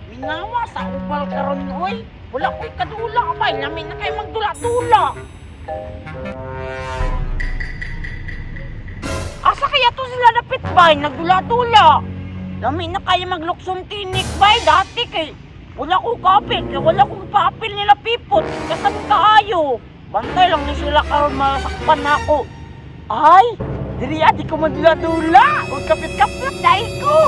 Minawa sa ubal karon oy. Wala ko'y kadula abay, namin na kayo magdula-dula. Asa kaya to sila dapit bay, nagdula-dula. Namin na kayo magluksong tinik bay, dati kay wala ko kapit, kaya wala kong papel nila pipot, kasam kaayo. Bantay lang ni sila karon masakpan na ako. Ay, diri di ko madula-dula, huwag kapit-kapit dahil ko.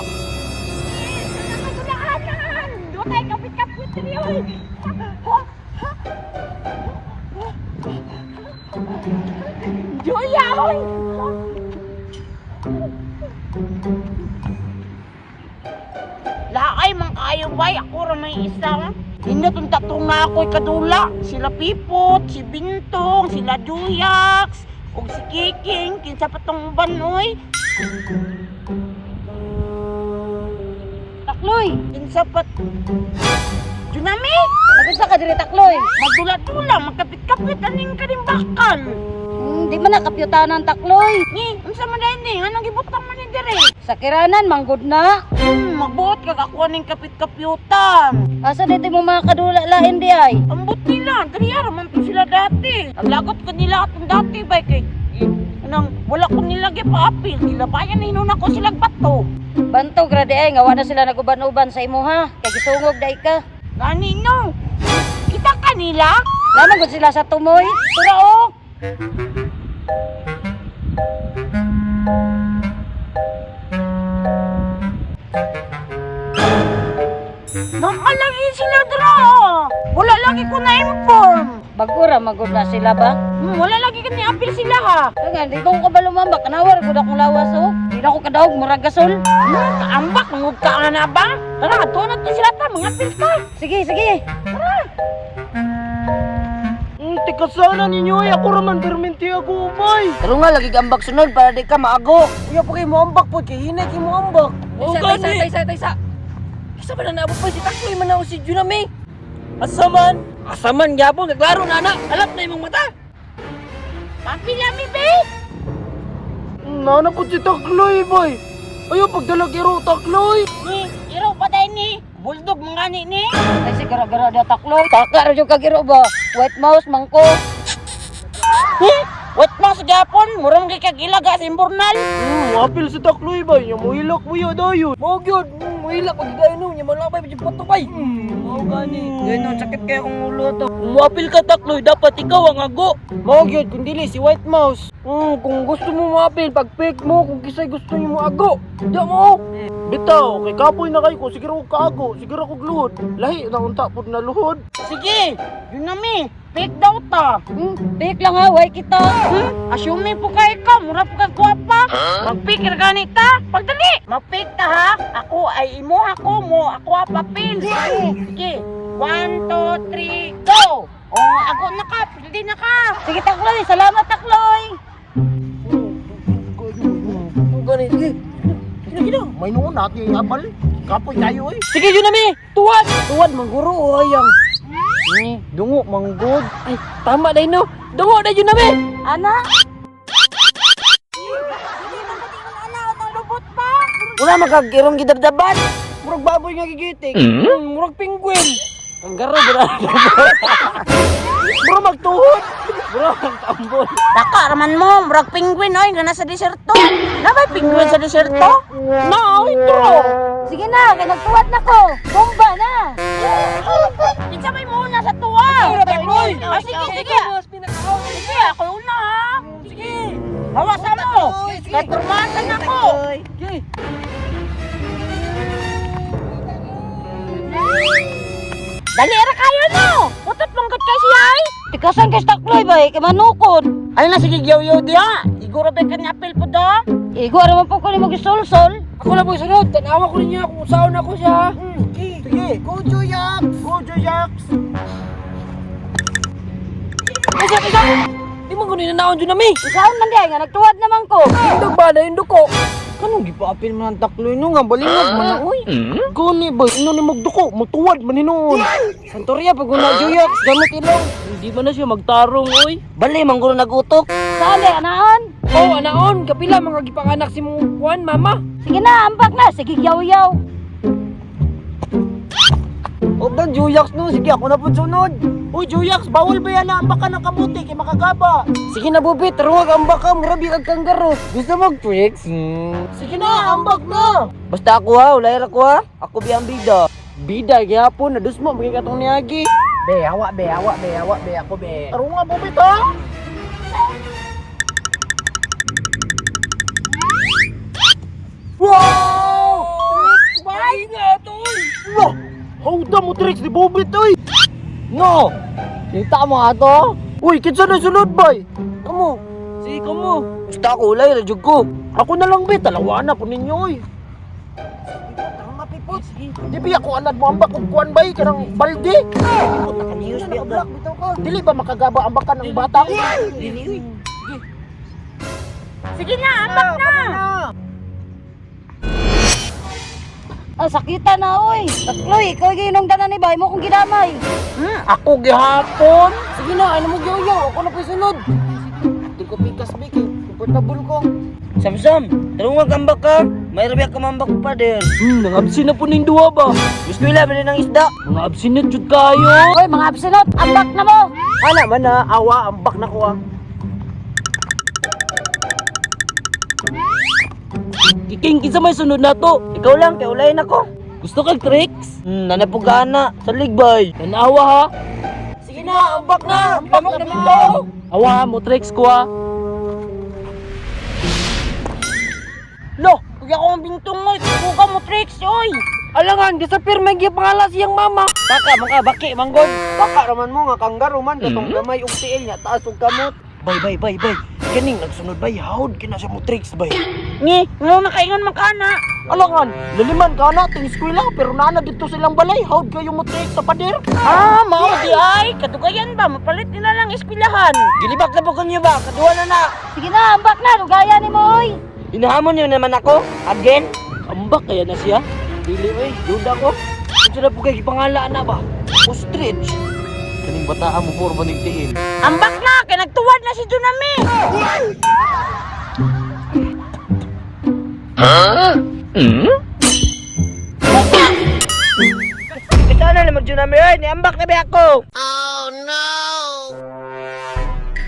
Dulaanan, doon tayo kapit-kapit diri oy. Julia oy. Laay mang kayo bay, ako ra may isang. Hindi itong tatong na ako'y kadula. Sila Pipot, si Bintong, sila Juyax, o si Kiking, kinsa pa tong banoy. Takloy, Kinsa pa... Junami! nagunsa ka diri Takloy? Magdula-dula, magkapit-kapit, aning ka rin bakal. Di man nakapyutanan Takloy. Ni, unsa man dahil ni, anong gibutang man ni dire? Sa kiranan manggod na. Magbuot ka kakuha ng kapit-kapyutan. Asa dito mo mga kadula lain di ay? Ambot nila, dariya raman to sila dati. Naglagot ko nila atong dati ba kay nang wala ko nilagay pa apil, gilabayan na hinuna ko silang bato. Bantog ra di ay nga wala sila naguban-uban sa imo ha. Kay gisungog dai ka. Gani no. Kita kanila? Lamang gud sila sa tumoy. Tura o. Nakalagi sila dra. Wala lagi ko na-inform. Bagura magud na sila ba? Wala lagi ka ni-apil sila ha. Nga di ko kabalo mamba kanawar gud akong lawas oh. Di na ko kadawog murag gasol. Kaambak, mangod ka nga na ba? Tara, tunod to sila ta, mga apil ka. Sige, sige. Tika sana ninyo ay ako raman perminti ako ubay. Pero nga lagi ambak sunod para di ka maago. Kuya po kayo mo ambak po, kay hinay kayo mo ambak. Taysa. Isa ba na naabot pa si Takloy man ako si Junami? Asaman? Asaman gyapon naglaro na anak. Alap na imong mata. Papilami, be. Nana po si Takloy boy. Ayaw pagdalag iro Takloy. Ni, iro pa tayo ni. Bulldog mga ni. Ay si gara-gara dia Takloy. Taka ra jud kagiro ba? White mouse mangko. Wait mo sa gapon, murang kay kagilaga sa imburnal. Apil si Takloy boy, yung muhilak mo yun dayon. Mao gyud, mahila pag gayon nya malabay pa pato kay. Mao gani. Gayon sakit kaya kong ulo to. Muapil ka Takloy, dapat ikaw ang ago. Mao gyud kun dili si White Mouse. Kung gusto mo maapil, pag-pick mo kung kisay gusto niyo mo ago. Di mo. Bitaw, kay kapoy na kayo ko, siguro ko kaago, siguro ko gluhod. Lahi na unta pud na luhod. Sige, yun na mi. Fake daw ta. Bik lang ha, way kita. Assuming po kayo ka, mura po kang guwapa. Mag-pick na ganit ta. Pagdali. Mag-pick ta ha. Ako ay imo ako mo. Ako ang papel. Sige. 1, 2, 3, go! Oh, ako na ka. Pildi na ka. Sige Takloy, salamat Takloy. Gani sige. Gina, may noon natin abal. Kapoy tayo eh. Sige Junami, tuwad. Tuwad mangguro o hayang. Dungo manggod. Ay, tama dai no. Dungo na Junami. Ana, Wala magkagirong gidabdaban. Murag baboy nga gigitik. Murag penguin. Ang garo bra. Bro magtuhod. Bro magtambol. Daka raman mo. Murag penguin oy. Nga nasa deserto. Nabay penguin sa deserto? Na, intro. sige na, kay nagtuwad na ko. Bomba na. Kinsa may muna sa tuwa. Takloy. Sige, sige. Sige, ako una ha. Sige. Hawasan mo. Kaya turmatan ako. Sige. Dali ra kayo no. Putot mangkot kay siya ay. Tikasan kay Takloy ba, kay manukod. Ay na sige yaw-yaw diha. Iguro ba kanya apel po do? Igo ra man po ko ni mag-sol-sol. Ako na po sunod. Tanawa ko ninyo kung saan ako siya. Sige, go Joyax. Go Joyax. Isa. Di mo kunin na naon Junami. Isaon man di ay nga nagtuwad naman ko. Indog ba na indog ko? Kanong gipaapil man ang Takloy no nga balingag man na uy. Gani ba ino ni magduko, mutuwad man hinon. Santoria pag una Joyax, gamit ilaw. Hindi man na siya magtarong oy. Bali mangguro nagutok. Sali anaon. Oh, anaon, kapila mga gipanganak si mong kuan, mama. Sige na, ambak na. Sige, yaw-yaw. Huwag na, Juyax no. Sige, ako na po sunod. Uy, Juyax, bawal ba yan na ambak ka ng kamuti kay makagaba? Sige na, Bubit. Taruwag ambak ka. Murabi kag kanggaro. Gusto mag-tricks? Sige na, ambak na. Basta ako ha, ulayra ko ha. Ako biyang bida. Bida, gyapon. Nadus mo, magiging katong niyagi. Be, hawa, be, hawa, be, hawa, be. Ako, be. Taro nga, Bubit ha. Wow! Tricks, bay! Nga, tol! No! Hawda mo tricks ni Bubit, oy! No! Kita mo nga to? Uy, kinsa na sunod, bay? Kamu? Si kamu? Basta ako, ulay, radyog ko. Ako na lang, be. Talawa na ko ninyo, oy. Tama, pipot. Di ba ako anad mo ambak kung kuwan, bay? Kanang balde? Pipot, nakaniyos, be. Dili ba makagaba ambakan ng bata? Dili, Sige na, ambak na. Ah, sakita na, oy. Takloy, ikaw yung inungdanan ni bay mo kung ginamay. Ako gihapon. Sige na, ano mo giyaw? Ako na po sunod. Di ko pikas, be. Comfortable ko. Samsam, tarungan kambak ka. May rabi ka mambak pa din. Nangabsin na po ning duwa ba? Gusto nila bilhin ng isda. Mga absin na jud kayo. Oy, mga absinot, ambak na mo. Ana man na, awa, ambak na ko ah. Kiking, kinsa may sunod na to? Ikaw lang, kay ulayin ako. Gusto kag tricks? Nanapugana. Sa ligbay. Nanawa ha. Sige na, ambak na. Ambak na to. Awa mo tricks ko ah. Lo, kuya ko ang bintong mo. Kuka mo tricks, oy. Alangan, disappear may gipangala siyang mama. Baka, mga baki, manggod. Baka raman mo nga kanggaro man katong gamay og tiil nya taas og kamot. Bay. Kaning nagsunod bay, hawd kina siya mo tricks bay. Ngi, mo makaingon makana. Alangan, laliman ka na ting eskwela pero naana dito silang balay. Howd kayo mo tricks sa pader. Ah, mao di ay. Kadugayan ba? Mapalit nila lang eskwelahan. Gilibak na po kanyo ba? Kaduwa na na. Sige na, ambak na. Lugaya ni mo, oy. Inahamon niyo naman ako? Again? Ambak kaya na siya. Dili oy, duda ko. Kung sila po kayo pangalaan na ba? Ostrich. Kaning bataan mo puro manig tiil. Ambak na, kay nagtuwad na si Junami. Ikaw na naman dyan namin, ay, niambak na ba ako?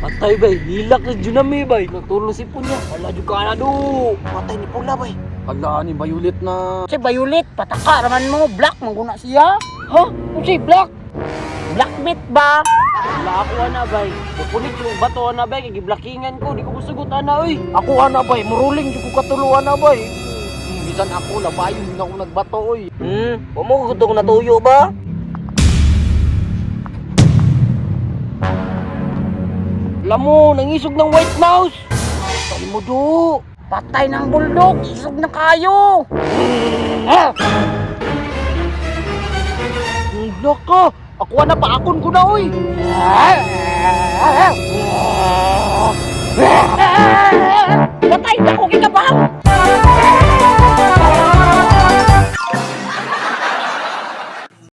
Patay bay, hilak na Junami bay. Natulong si Punya. Hala jud ka na do. Patay ni Pula bay. Hala ni Bayulit na. Si Violet, pataka raman mo. Black, mangguna siya. Ha? Kung si Black? Blackmeat ba? Wala ako ana bay. Bukulit yung bato ana bay. Kaya giblakingan ko. Di ko gusugot ana oy. Ako ana bay. Muruling di ko katuluan ana bay. Bisan ako labayon na ako nagbato oy. Huwag mo kutong natuyo ba? Alam mo, nangisog ng white mouse. Patay mo do. Patay ng bulldog. Isog na kayo. Hilak ka. Ako ana paakon ko na oy. Patay na ko kikabahan.